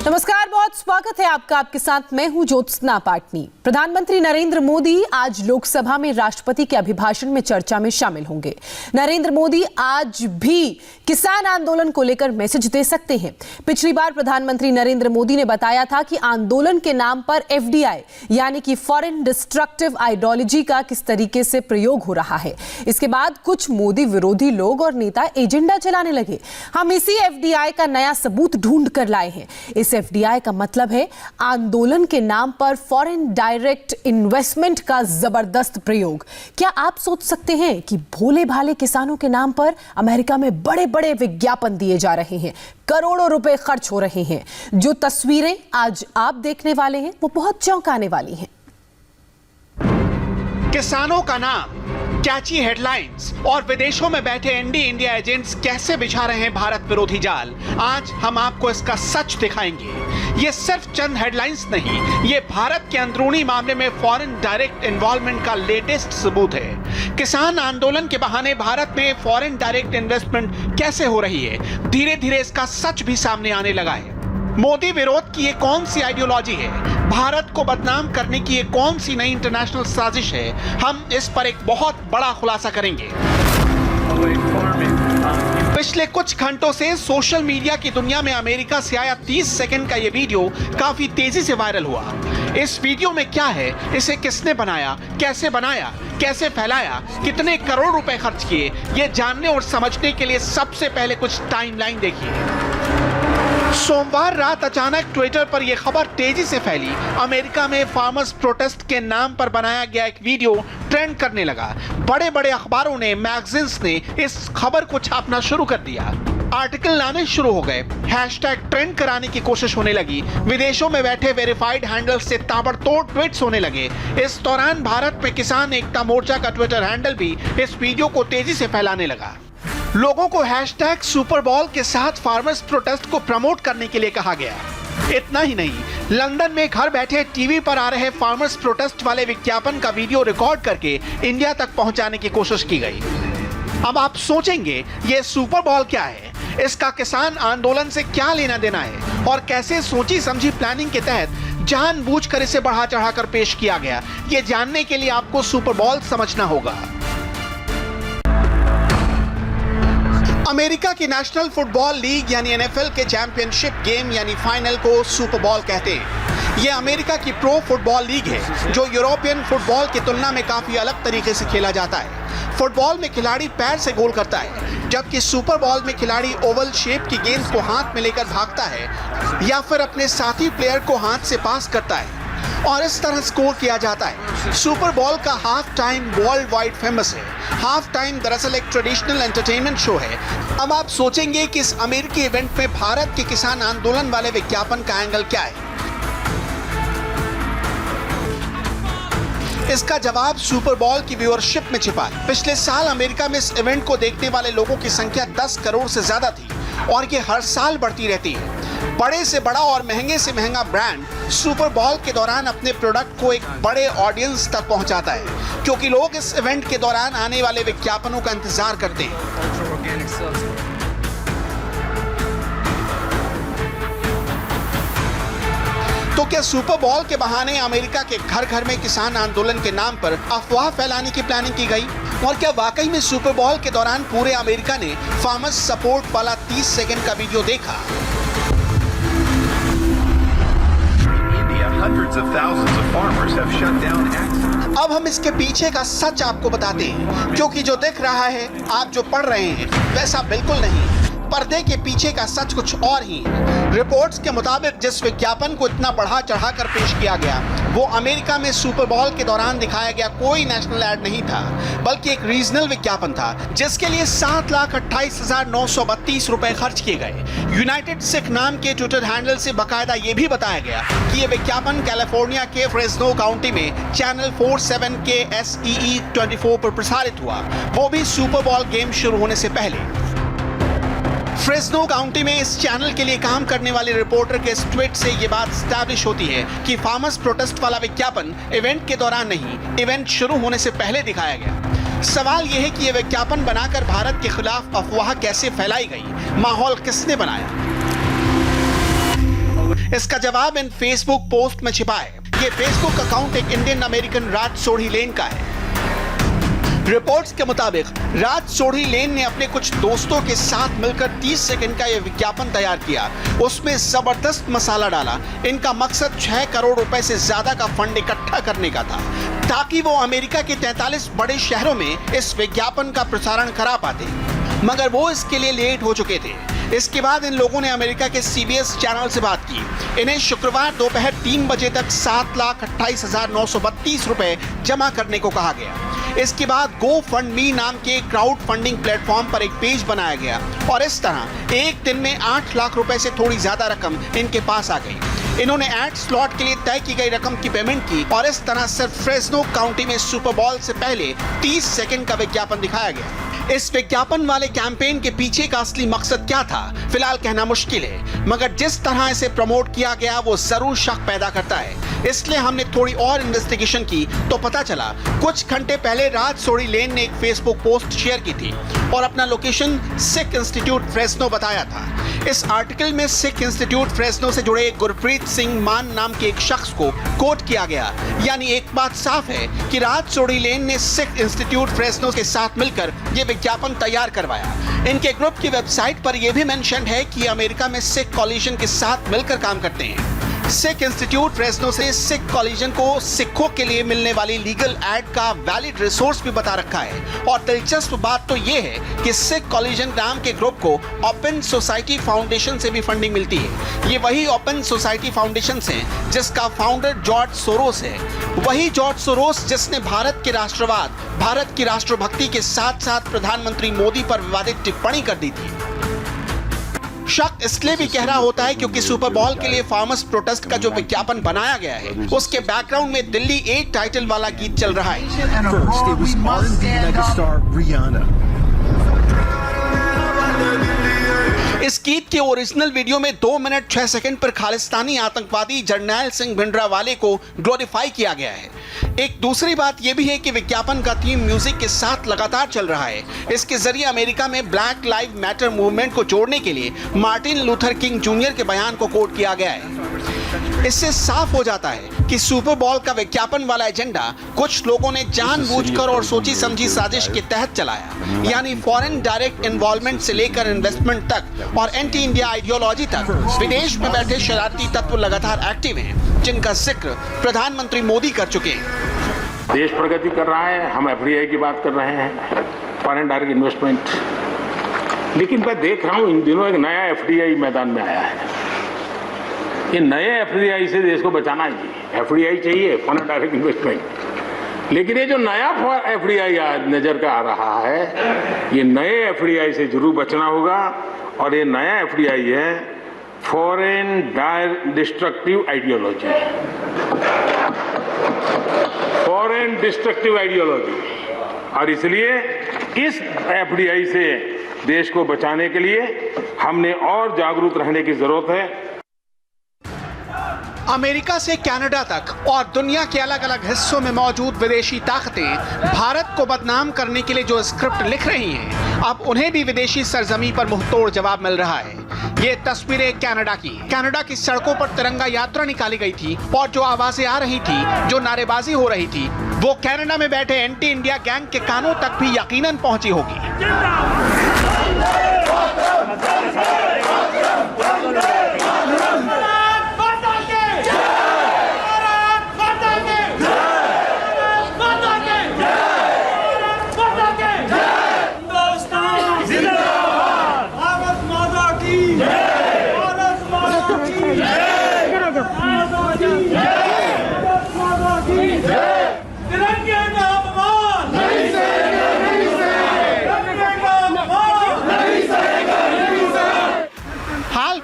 नमस्कार, बहुत स्वागत है आपका। आपके साथ मैं हूं ज्योत्सना पाटनी। प्रधानमंत्री नरेंद्र मोदी आज लोकसभा में राष्ट्रपति के अभिभाषण में चर्चा में शामिल होंगे। नरेंद्र मोदी आज भी किसान आंदोलन को लेकर मैसेज दे सकते हैं। पिछली बार प्रधानमंत्री नरेंद्र मोदी ने बताया था कि आंदोलन के नाम पर FDI यानी कि फॉरेन डिस्ट्रक्टिव आइडियोलॉजी का किस तरीके से प्रयोग हो रहा है। इसके बाद कुछ मोदी विरोधी लोग और नेता एजेंडा चलाने लगे। हम इसी FDI का नया सबूत ढूंढ कर लाए हैं। इस FDI का मतलब है आंदोलन के नाम पर फॉरेन डायरेक्ट इन्वेस्टमेंट का जबरदस्त प्रयोग। क्या आप सोच सकते हैं कि भोले भाले किसानों के नाम पर अमेरिका में बड़े बड़े विज्ञापन दिए जा रहे हैं, करोड़ों रुपए खर्च हो रहे हैं। जो तस्वीरें आज आप देखने वाले हैं वो बहुत चौंकाने वाली हैं। किसानों का नाम, कैची हेडलाइंस और विदेशों में बैठे एंटी इंडिया एजेंट्स कैसे बिछा रहे हैं भारत विरोधी जाल, आज हम आपको इसका सच दिखाएंगे। ये सिर्फ चंद हेडलाइंस नहीं, ये भारत के अंदरूनी मामले में फॉरेन डायरेक्ट इन्वॉल्वमेंट का लेटेस्ट सबूत है। किसान आंदोलन के बहाने भारत में फॉरेन डायरेक्ट इन्वेस्टमेंट कैसे हो रही है, धीरे धीरे इसका सच भी सामने आने लगा है। मोदी विरोध की ये कौन सी आइडियोलॉजी है, भारत को बदनाम करने की ये कौन सी नई इंटरनेशनल साजिश है, हम इस पर एक बहुत बड़ा खुलासा करेंगे। पिछले कुछ घंटों से सोशल मीडिया की दुनिया में अमेरिका से आया 30 सेकंड का ये वीडियो काफी तेजी से वायरल हुआ। इस वीडियो में क्या है, इसे किसने बनाया, कैसे फैलाया, कितने करोड़ रुपए खर्च किए, ये जानने और समझने के लिए सबसे पहले कुछ टाइमलाइन देखिए। सोमवार रात अचानक ट्विटर पर यह खबर तेजी से फैली। अमेरिका में फार्मर्स प्रोटेस्ट के नाम पर बनाया गया एक वीडियो ट्रेंड करने लगा। बड़े बड़े अखबारों ने, मैगजीन्स ने इस खबर को छापना शुरू कर दिया। आर्टिकल लाने शुरू हो गए, हैशटैग ट्रेंड कराने की कोशिश होने लगी। विदेशों में बैठे वेरीफाइड हैंडल से ताबड़तोड़ ट्वीट्स होने लगे। इस दौरान भारत में किसान एकता मोर्चा का ट्विटर हैंडल भी इस वीडियो को तेजी से फैलाने लगा। लोगों को हैशटैग सुपर बॉल के साथ फार्मर्स प्रोटेस्ट को प्रमोट करने के लिए कहा गया। इतना ही नहीं, लंदन में घर बैठे टीवी पर आ रहे फार्मर्स प्रोटेस्ट वाले विज्ञापन का वीडियो रिकॉर्ड करके इंडिया तक पहुंचाने की कोशिश की गई। अब आप सोचेंगे ये सुपर बॉल क्या है, इसका किसान आंदोलन से क्या लेना देना है और कैसे सोची समझी प्लानिंग के तहत जानबूझकर इसे बढ़ा चढ़ाकर पेश किया गया। ये जानने के लिए आपको सुपर बॉल समझना होगा। अमेरिका की नेशनल फुटबॉल लीग यानी NFL के चैंपियनशिप गेम यानी फाइनल को सुपर बॉल कहते हैं। यह अमेरिका की प्रो फुटबॉल लीग है जो यूरोपियन फुटबॉल की तुलना में काफी अलग तरीके से खेला जाता है। फुटबॉल में खिलाड़ी पैर से गोल करता है, जबकि सुपर बॉल में खिलाड़ी ओवल शेप की गेंद को हाथ में लेकर भागता है या फिर अपने साथी प्लेयर को हाथ से पास करता है और इस तरह स्कोर किया जाता है। सुपर बॉल का half time world wide famous है। हाफ टाइम दरअसल एक ट्रेडिशनल एंटरटेनमेंट शो है। अब आप सोचेंगे कि इस अमेरिकी इवेंट में भारत के किसान आंदोलन वाले विज्ञापन का एंगल क्या है। इसका जवाब सुपर बॉल की व्यूअरशिप में छिपा है। पिछले साल अमेरिका में इस इवेंट को देखने वाले लोगों की संख्या 10 करोड़ से ज्यादा थी और ये हर साल बढ़ती रहती है। बड़े से बड़ा और महंगे से महंगा ब्रांड सुपर बॉल के दौरान अपने प्रोडक्ट को एक बड़े ऑडियंस तक पहुंचाता है, क्योंकि लोग इस इवेंट के दौरान आने वाले विज्ञापनों का इंतजार करते हैं। तो क्या सुपर बॉल के बहाने अमेरिका के घर घर में किसान आंदोलन के नाम पर अफवाह फैलाने की प्लानिंग की गई? और क्या वाकई में सुपर बॉल के दौरान पूरे अमेरिका ने फार्मर्स सपोर्ट वाला 30 सेकंड का वीडियो देखा? अब हम इसके पीछे का सच आपको बताते हैं, क्योंकि जो दिख रहा है, आप जो पढ़ रहे हैं, वैसा बिल्कुल नहीं। पर्दे के पीछे का सच कुछ और ही। रिपोर्ट्स के मुताबिक जिस विज्ञापन को इतना बढ़ा चढ़ाकर पेश किया गया, वो अमेरिका में सुपर बॉल के दौरान दिखाया गया कोई नेशनल ऐड नहीं था, बल्कि एक रीजनल विज्ञापन था, जिसके लिए 7,28,932 रुपए खर्च किए गए। यूनाइटेड सिख नाम के ट्विटर हैंडल से बकायदा ये भी बताया गया कि ये विज्ञापन कैलिफोर्निया के फ्रेस्नो काउंटी में चैनल 47 के SEE 24 पर प्रसारित हुआ, वो भी सुपर बॉल गेम शुरू होने से पहले। फ्रेस्नो काउंटी में इस चैनल के लिए काम करने वाले रिपोर्टर के इस ट्वीट से ये बात स्टैब्लिश होती है कि फार्मर्स प्रोटेस्ट वाला विज्ञापन इवेंट के दौरान नहीं, इवेंट शुरू होने से पहले दिखाया गया। सवाल यह है कि यह विज्ञापन बनाकर भारत के खिलाफ अफवाह कैसे फैलाई गई, माहौल किसने बनाया? इसका जवाब इन फेसबुक पोस्ट में छिपा है। ये फेसबुक अकाउंट एक इंडियन अमेरिकन राज सोढ़ी लेन का है। रिपोर्ट्स के मुताबिक राज सोढ़ी लेन ने अपने कुछ दोस्तों के साथ मिलकर 30 सेकंड का यह विज्ञापन तैयार किया। उसमें जबरदस्त मसाला डाला। इनका मकसद 6 करोड़ रुपए से ज्यादा का फंड इकट्ठा करने का था, ताकि वो अमेरिका के 43 बड़े शहरों में इस विज्ञापन का प्रसारण करा पाते, मगर वो इसके लिए लेट हो चुके थे। इसके बाद इन लोगों ने अमेरिका के CBS चैनल से बात की। इन्हें शुक्रवार दोपहर 3 बजे तक 7,28,932 रुपए जमा करने को कहा गया। इसके बाद GoFundMe नाम के क्राउड फंडिंग प्लेटफॉर्म पर एक पेज बनाया गया और इस तरह एक दिन में 8 लाख रुपए से थोड़ी ज्यादा रकम इनके पास आ गई। इन्होंने एड स्लॉट के लिए तय की गई रकम की पेमेंट की और इस तरह सिर्फ फ्रेस्नो काउंटी में सुपर बॉल से पहले 30 सेकंड का विज्ञापन दिखाया गया। इस विज्ञापन वाले कैंपेन के पीछे का असली मकसद क्या था, फिलहाल कहना मुश्किल है, मगर जिस तरह इसे प्रमोट किया गया वो जरूर शक पैदा करता है। इसलिए हमने थोड़ी और इन्वेस्टिगेशन की तो पता चला कुछ घंटे पहले राज सोढ़ी लेन ने एक फेसबुक पोस्ट शेयर की थी और अपना लोकेशन सिख इंस्टीट्यूट फ्रेस्नो बताया था। इस आर्टिकल में सिख इंस्टीट्यूट फ्रेस्नो से जुड़े गुरप्रीत सिंह मान नाम के एक शख्स को कोट किया गया। यानी एक बात साफ है कि राज सोढ़ी लेन ने सिख इंस्टीट्यूट फ्रेस्नो के साथ मिलकर ये विज्ञापन तैयार करवाया। इनके ग्रुप की वेबसाइट पर यह भी मेंशन है कि अमेरिका में सिख कॉलिशन के साथ मिलकर काम करते हैं। सिख इंस्टीट्यूट फ्रेस्नो से सिख कॉलिजन को सिखों के लिए मिलने वाली लीगल एड का वैलिड रिसोर्स भी बता रखा है। और दिलचस्प बात तो ये है कि सिख कॉलिजन नाम के ग्रुप को ओपन सोसाइटी फाउंडेशन से भी फंडिंग मिलती है। ये वही ओपन सोसाइटी फाउंडेशन है जिसका फाउंडर जॉर्ज सोरोस है। वही जॉर्ज सोरोस जिसने भारत के राष्ट्रवाद, भारत की राष्ट्रभक्ति के साथ साथ प्रधानमंत्री मोदी पर विवादित टिप्पणी कर दी थी। शक इसलिए भी गहरा होता है क्योंकि सुपर बॉल के लिए फार्मर्स प्रोटेस्ट का जो विज्ञापन बनाया गया है उसके बैकग्राउंड में दिल्ली 8 टाइटल वाला गीत चल रहा है। इस गीत के ओरिजिनल वीडियो में 2 मिनट 6 सेकंड पर खालिस्तानी आतंकवादी जरनैल सिंह भिंडरावाले को ग्लोरीफाई किया गया है। एक दूसरी बात यह भी है कि विज्ञापन का थीम म्यूजिक के साथ लगातार चल रहा है। इसके जरिए अमेरिका में ब्लैक लाइव मैटर मूवमेंट को जोड़ने के लिए मार्टिन लूथर किंग जूनियर के बयान को कोट किया गया है। इससे साफ हो जाता है कि सुपर बॉल का विज्ञापन वाला एजेंडा कुछ लोगों ने जानबूझकर और सोची समझी साजिश के तहत चलाया। यानी फॉरेन डायरेक्ट इन्वॉल्वमेंट से लेकर इन्वेस्टमेंट तक और एंटी इंडिया आइडियोलॉजी तक विदेश में बैठे शरारती तत्व लगातार एक्टिव हैं, जिनका जिक्र प्रधानमंत्री मोदी कर चुके हैं। देश प्रगति कर रहा है, हम FDI की बात कर रहे हैं, फॉरेन डायरेक्ट इन्वेस्टमेंट। लेकिन मैं देख रहा हूँ इन दिनों एक नया FDI मैदान में आया है। ये नए FDI से देश को बचाना चाहिए। FDI चाहिए, फॉरेन डायरेक्ट इन्वेस्टमेंट। लेकिन ये जो नया FDI नजर का आ रहा है, ये नए FDI से जरूर बचना होगा। और ये नया FDI है foreign destructive ideology, foreign destructive ideology. और इसलिए इस FDI से देश को बचाने के लिए हमने और जागरूक रहने की जरूरत है। अमेरिका से कनाडा तक और दुनिया के अलग अलग हिस्सों में मौजूद विदेशी ताकतें भारत को बदनाम करने के लिए जो स्क्रिप्ट लिख रही हैं, अब उन्हें भी विदेशी सरजमी पर मुंहतोड़ जवाब मिल रहा है। ये तस्वीरें कनाडा की सड़कों पर तिरंगा यात्रा निकाली गई थी और जो आवाजें आ रही थी, जो नारेबाजी हो रही थी, वो कनाडा में बैठे एंटी इंडिया गैंग के कानों तक भी यकीनन पहुंची होगी।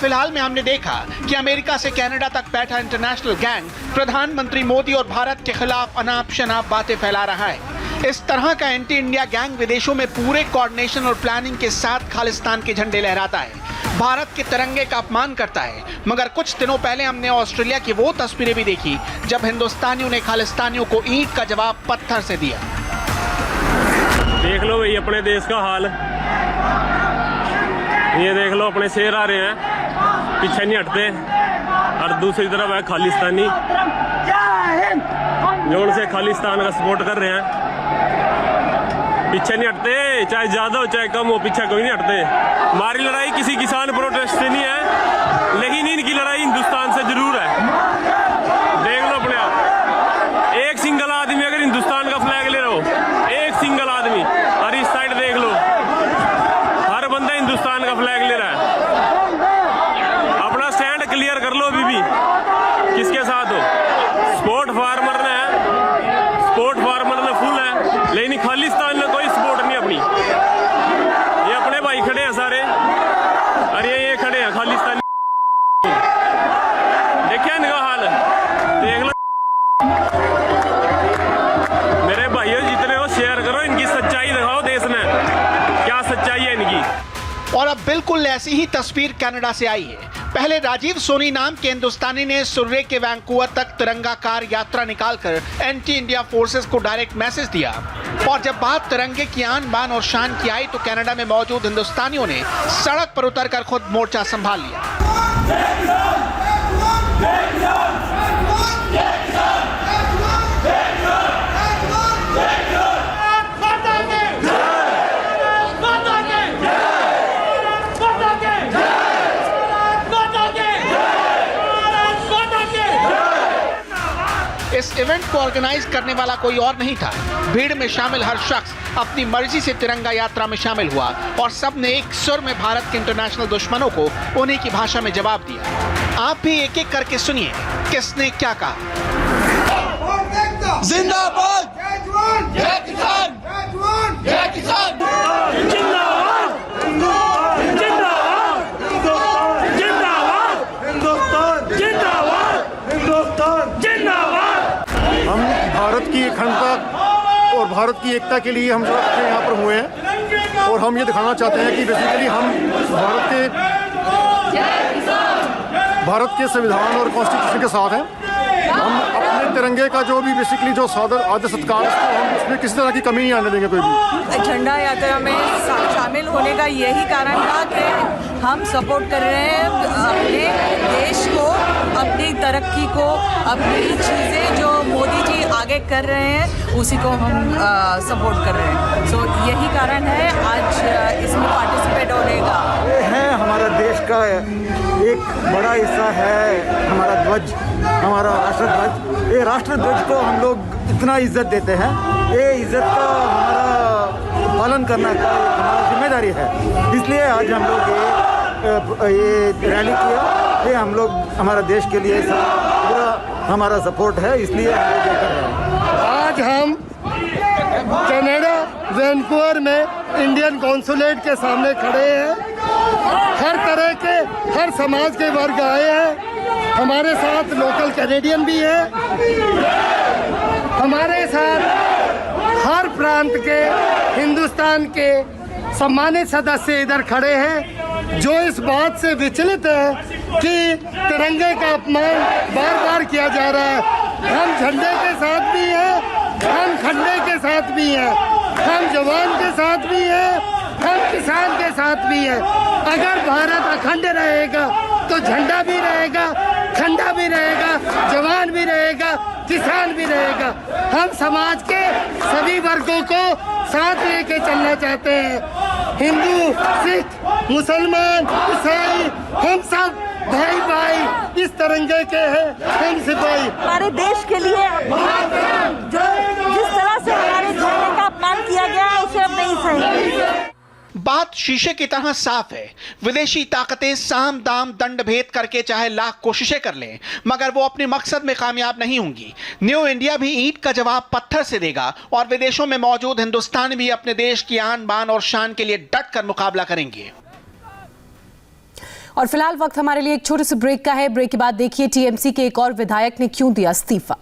फिलहाल में हमने देखा कि अमेरिका से कनाडा तक बैठा इंटरनेशनल गैंग प्रधानमंत्री मोदी और भारत के खिलाफ अनाप शनाप बातें फैला रहा है। इस तरह का एंटी इंडिया गैंग विदेशों में पूरे कोऑर्डिनेशन और प्लानिंग के साथ खालिस्तान के झंडे लहराता है, भारत के तिरंगे का अपमान करता है। मगर कुछ दिनों पहले हमने ऑस्ट्रेलिया की वो तस्वीरें भी देखी जब हिंदुस्तानियों ने खालिस्तानियों को ईंट का जवाब पत्थर से दिया। देख लो भाई अपने देश का हाल, ये देख लो अपने शेर आ रहे हैं, पीछे नहीं हटते। और दूसरी तरफ है खालिस्तानी, जो उनसे खालिस्तान का सपोर्ट कर रहे हैं। पीछे नहीं हटते, चाहे ज्यादा हो चाहे कम हो, पीछे कोई नहीं हटते। हमारी लड़ाई किसी किसान प्रोटेस्ट से नहीं है, लेकिन इनकी लड़ाई हिंदुस्तान से जरूर है। देख लो अपने आप, एक सिंगल आदमी अगर हिंदुस्तान का फ्लैग ले रहा हो, एक सिंगल आदमी, और इस साइड देख लो, हर बंदा हिंदुस्तान का फ्लैग ले रहा है। अपना स्टैंड क्लियर कर लो अभी भी, किसके साथ हो। सपोर्ट फार्मर ने है, सपोर्ट फार्मर ने फुल है, लेकिन खालिस्तान ने कोई सपोर्ट नहीं अपनी। ये अपने भाई खड़े हैं सारे, और ये खड़े हैं खालिस्तानी। देखिए इनका हाल, देख लो। मेरे भाइयों जितने हो शेयर करो, इनकी सच्चाई दिखाओ देश में, क्या सच्चाई है इनकी। और अब बिल्कुल ऐसी ही तस्वीर कनाडा से आई है। पहले राजीव सोनी नाम के हिंदुस्तानी ने सुर्रे के वैंकूवर तक तिरंगा कार यात्रा निकालकर एंटी इंडिया फोर्सेस को डायरेक्ट मैसेज दिया। और जब बात तिरंगे की आन बान और शान की आई तो कनाडा में मौजूद हिंदुस्तानियों ने सड़क पर उतरकर खुद मोर्चा संभाल लिया। इस इवेंट को ऑर्गेनाइज करने वाला कोई और नहीं था। भीड़ में शामिल हर शख्स अपनी मर्जी से तिरंगा यात्रा में शामिल हुआ और सबने एक सुर में भारत के इंटरनेशनल दुश्मनों को उन्हीं की भाषा में जवाब दिया। आप भी एक एक करके सुनिए किसने क्या कहा। जिंदाबाद, जय किसान, जय किसान, जिंदाबाद, जिंदाबाद, जिंदाबाद, हिंदुस्तान, जिंदाबाद, हिंदुस्तान, जिंदाबाद। हम भारत की अखंडता और भारत की एकता के लिए हम सब यहाँ पर हुए हैं, और हम ये दिखाना चाहते हैं कि बेसिकली हम भारत के संविधान और कॉन्स्टिट्यूशन के साथ हैं। हम अपने तिरंगे का जो भी बेसिकली जो सादर आदर सत्कार है, हम उसमें किसी तरह की कमी नहीं आने देंगे कोई भी। झंडा यात्रा में शामिल होने का यही कारण था कि हम सपोर्ट कर रहे हैं अपने देश को, अपनी तरक्की को, अपनी चीज़ें जो मोदी जी आगे कर रहे हैं उसी को हम सपोर्ट कर रहे हैं। सो यही कारण है आज इसमें पार्टिसिपेट होने का। ये है हमारा देश का एक बड़ा हिस्सा है हमारा ध्वज, हमारा राष्ट्रध्वज। ये राष्ट्रध्वज को हम लोग इतना इज्जत देते हैं, ये इज्जत का हमारा पालन करना का हमारी जिम्मेदारी है। इसलिए आज हम लोग ये रैली किया, ये हम लोग हमारा देश के लिए पूरा हमारा सपोर्ट है, इसलिए हम लोग ये कर रहे हैं। आज हम कनाडा वैंकूवर में इंडियन कॉन्सुलेट के सामने खड़े हैं। हर तरह के, हर समाज के वर्ग आए हैं। हमारे साथ लोकल कैनेडियन भी है, हमारे साथ हर प्रांत के हिंदुस्तान के सम्मानित सदस्य इधर खड़े हैं, जो इस बात से विचलित है कि तिरंगे का अपमान बार बार किया जा रहा है। हम झंडे के साथ भी हैं, हम खंडे के साथ भी हैं, हम जवान के साथ भी हैं, हम किसान के साथ भी हैं। अगर भारत अखंड रहेगा तो झंडा भी रहेगा, खंडा भी रहेगा, जवान भी रहेगा, किसान भी रहेगा। हम समाज के सभी वर्गों को साथ लेके चलना चाहते हैं। हिंदू, सिख, मुसलमान, ईसाई, हम सब भाई भाई इस तिरंगे के हैं, हम सिपाही। हमारे देश के लिए जो जिस तरह से हमारे झंडे का अपमान किया गया है उसे अब नहीं सहेंगे। बात शीशे की तरह साफ है। विदेशी ताकतें साम दाम दंड भेद करके चाहे लाख कोशिशें कर लें, मगर वो अपने मकसद में कामयाब नहीं होंगी। न्यू इंडिया भी ईंट का जवाब पत्थर से देगा और विदेशों में मौजूद हिंदुस्तानी भी अपने देश की आन बान और शान के लिए डट कर मुकाबला करेंगे। और फिलहाल वक्त हमारे लिए एक छोटे से ब्रेक का है। ब्रेक के बाद देखिए टीएमसी के एक और विधायक ने क्यों दिया इस्तीफा।